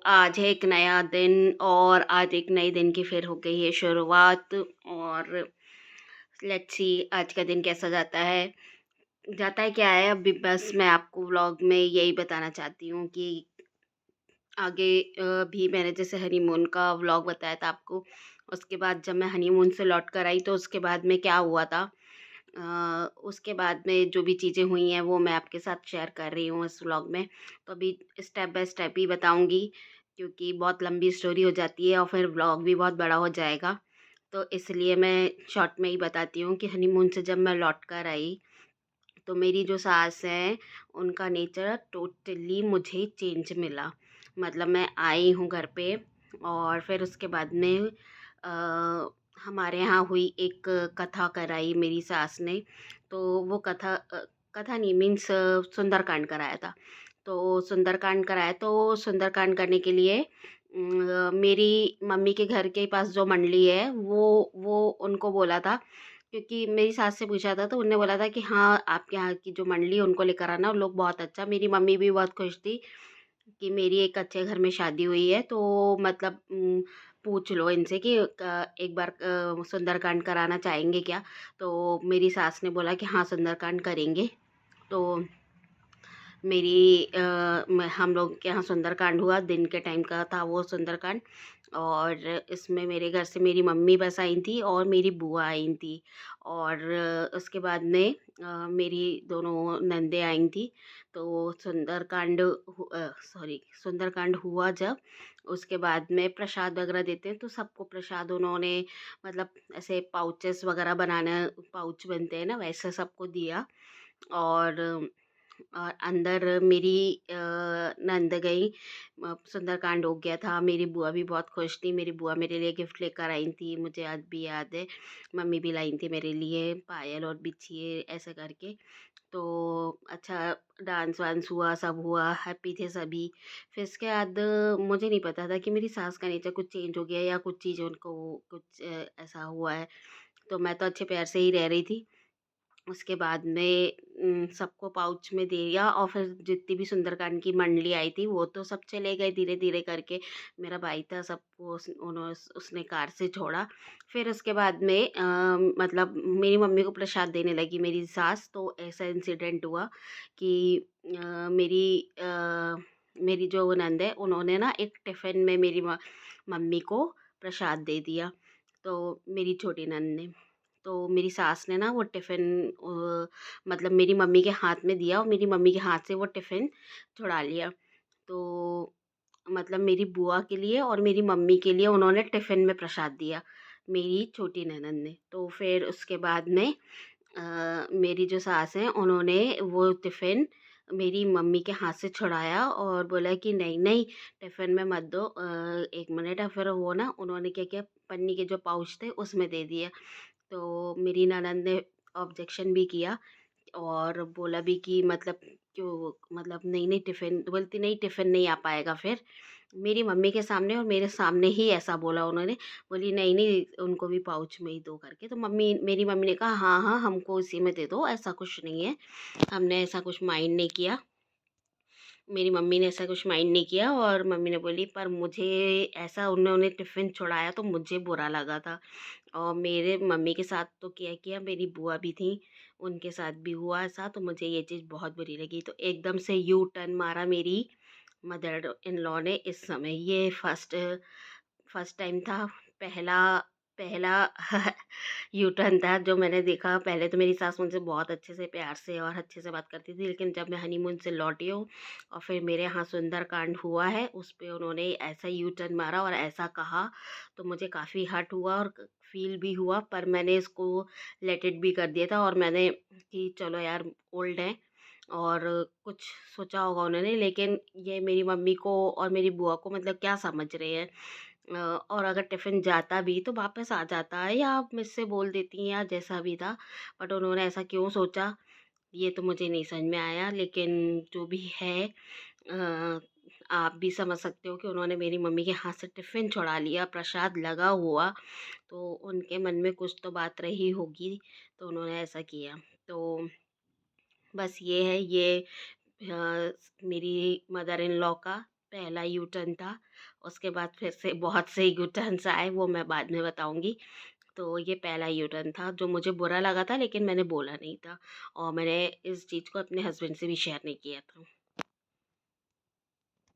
आज है एक नया दिन और आज एक नए दिन की फिर हो गई है शुरुआत। और लेट्स सी आज का दिन कैसा जाता है। जाता है क्या है, अभी बस मैं आपको व्लॉग में यही बताना चाहती हूँ कि आगे भी मैंने जैसे हनीमून का व्लॉग बताया था आपको। उसके बाद जब मैं हनीमून से लौट कर आई तो उसके बाद में क्या हुआ था। उसके बाद में जो भी चीज़ें हुई हैं वो मैं आपके साथ शेयर कर रही हूँ इस व्लॉग में। तो अभी स्टेप बाय स्टेप ही बताऊँगी, क्योंकि बहुत लंबी स्टोरी हो जाती है और फिर व्लॉग भी बहुत बड़ा हो जाएगा। तो इसलिए मैं शॉर्ट में ही बताती हूँ कि हनीमून से जब मैं लौट कर आई तो मेरी जो सास हैं उनका नेचर टोटली मुझे चेंज मिला। मतलब मैं आई हूँ घर पे और फिर उसके बाद में हमारे यहाँ हुई एक कथा कराई मेरी सास ने। तो वो कथा नहीं, मीन्स सुंदरकांड कराया था। तो सुंदरकांड कराया तो सुंदरकांड करने के लिए मेरी मम्मी के घर के पास जो मंडली है वो उनको बोला था। क्योंकि मेरी सास से पूछा था तो उन्होंने बोला था कि हाँ, आपके यहाँ की जो मंडली है उनको लेकर आना, वो लोग बहुत अच्छा। मेरी मम्मी भी बहुत खुश थी कि मेरी एक अच्छे घर में शादी हुई है, तो मतलब पूछ लो इनसे कि एक बार सुंदरकांड कराना चाहेंगे क्या। तो मेरी सास ने बोला कि हाँ, सुंदरकांड करेंगे। तो हम लोग के यहाँ सुंदरकांड हुआ, दिन के टाइम का था वो सुंदरकांड। और इसमें मेरे घर से मेरी मम्मी बस आई थी और मेरी बुआ आई थी। और उसके बाद में मेरी दोनों नंदे आई थी। तो सुंदरकांड हुआ जब, उसके बाद में प्रसाद वगैरह देते हैं तो सबको प्रसाद उन्होंने, मतलब ऐसे पाउचेस वगैरह बनाना, पाउच बनते हैं ना, वैसे सबको दिया। और अंदर मेरी नंद गई। सुंदरकांड हो गया था, मेरी बुआ भी बहुत खुश थी। मेरी बुआ मेरे लिए गिफ्ट लेकर आई थी, मुझे आज भी याद है। मम्मी भी लाई थी मेरे लिए पायल और बिछिए ऐसे करके। तो अच्छा, डांस वांस हुआ, सब हुआ, हैप्पी थे सभी। फिर इसके बाद मुझे नहीं पता था कि मेरी सास का नेचर कुछ चेंज हो गया या कुछ चीज़ उनको कुछ ऐसा हुआ है। तो मैं तो अच्छे प्यार से ही रह रही थी। उसके बाद में सबको पाउच में दे दिया और फिर जितनी भी सुंदरकांड की मंडली आई थी वो तो सब चले गए धीरे धीरे करके। मेरा भाई था, सबको उसने कार से छोड़ा। फिर उसके बाद में मतलब मेरी मम्मी को प्रसाद देने लगी मेरी सास। तो ऐसा इंसिडेंट हुआ कि मेरी जो नंद है उन्होंने ना एक टिफ़िन में मेरी मम्मी को प्रसाद दे दिया। तो मेरी छोटी नंद ने, तो मेरी सास ने ना वो टिफ़िन मतलब मेरी मम्मी के हाथ में दिया और मेरी मम्मी के हाथ से वो टिफ़िन छुड़ा लिया। तो मतलब मेरी बुआ के लिए और मेरी मम्मी के लिए उन्होंने टिफ़िन में प्रसाद दिया, मेरी छोटी ननद ने। तो फिर उसके बाद में मेरी जो सास हैं उन्होंने वो टिफ़िन मेरी मम्मी के हाथ से छुड़ाया और बोला कि नहीं नहीं, टिफ़िन में मत दो, एक मिनट है। फिर वो ना उन्होंने क्या किया, पन्नी के जो पाउच थे उसमें दे दिया। तो मेरी ननद ने ऑब्जेक्शन भी किया और बोला भी कि मतलब क्यों, मतलब नहीं नहीं टिफ़िन, बोलती नहीं टिफ़िन नहीं आ पाएगा। फिर मेरी मम्मी के सामने और मेरे सामने ही ऐसा बोला उन्होंने। बोली नहीं नहीं, उनको भी पाउच में ही दो करके। तो मेरी मम्मी ने कहा हाँ हाँ, हमको इसी में दे दो, ऐसा कुछ नहीं है, हमने ऐसा कुछ माइंड नहीं किया। मेरी मम्मी ने ऐसा कुछ माइंड नहीं किया और मम्मी ने बोली पर मुझे ऐसा, उन्होंने टिफ़िन छुड़ाया तो मुझे बुरा लगा था। और मेरे मम्मी के साथ तो क्या किया, मेरी बुआ भी थी, उनके साथ भी हुआ ऐसा, तो मुझे ये चीज़ बहुत बुरी लगी। तो एकदम से यू टर्न मारा मेरी मदर इन लॉ ने इस समय। ये फर्स्ट टाइम था, पहला पहला यू टर्न था जो मैंने देखा। पहले तो मेरी सास मुझसे बहुत अच्छे से, प्यार से और अच्छे से बात करती थी, लेकिन जब मैं हनीमून से लौटी हूँ और फिर मेरे यहाँ सुंदरकांड हुआ है उस पे उन्होंने ऐसा यू टर्न मारा और ऐसा कहा, तो मुझे काफ़ी हर्ट हुआ और फील भी हुआ। पर मैंने इसको लेट इट भी कर दिया था और मैंने कि चलो यार, ओल्ड हैं और कुछ सोचा होगा उन्होंने, लेकिन ये मेरी मम्मी को और मेरी बुआ को मतलब क्या समझ रहे हैं। और अगर टिफ़िन जाता भी तो वापस आ जाता है या आप मुझसे बोल देती हैं या जैसा भी था। बट उन्होंने ऐसा क्यों सोचा, ये तो मुझे नहीं समझ में आया। लेकिन जो भी है, आप भी समझ सकते हो कि उन्होंने मेरी मम्मी के हाथ से टिफ़िन छुड़ा लिया, प्रसाद लगा हुआ, तो उनके मन में कुछ तो बात रही होगी, तो उन्होंने ऐसा किया। तो बस ये है, ये मेरी मदर इन लॉ का पहला यू टर्न था। उसके बाद फिर से बहुत से यू टर्न्स आए, वो मैं बाद में बताऊँगी। तो ये पहला यू टर्न था जो मुझे बुरा लगा था, लेकिन मैंने बोला नहीं था और मैंने इस चीज़ को अपने हस्बैंड से भी शेयर नहीं किया था।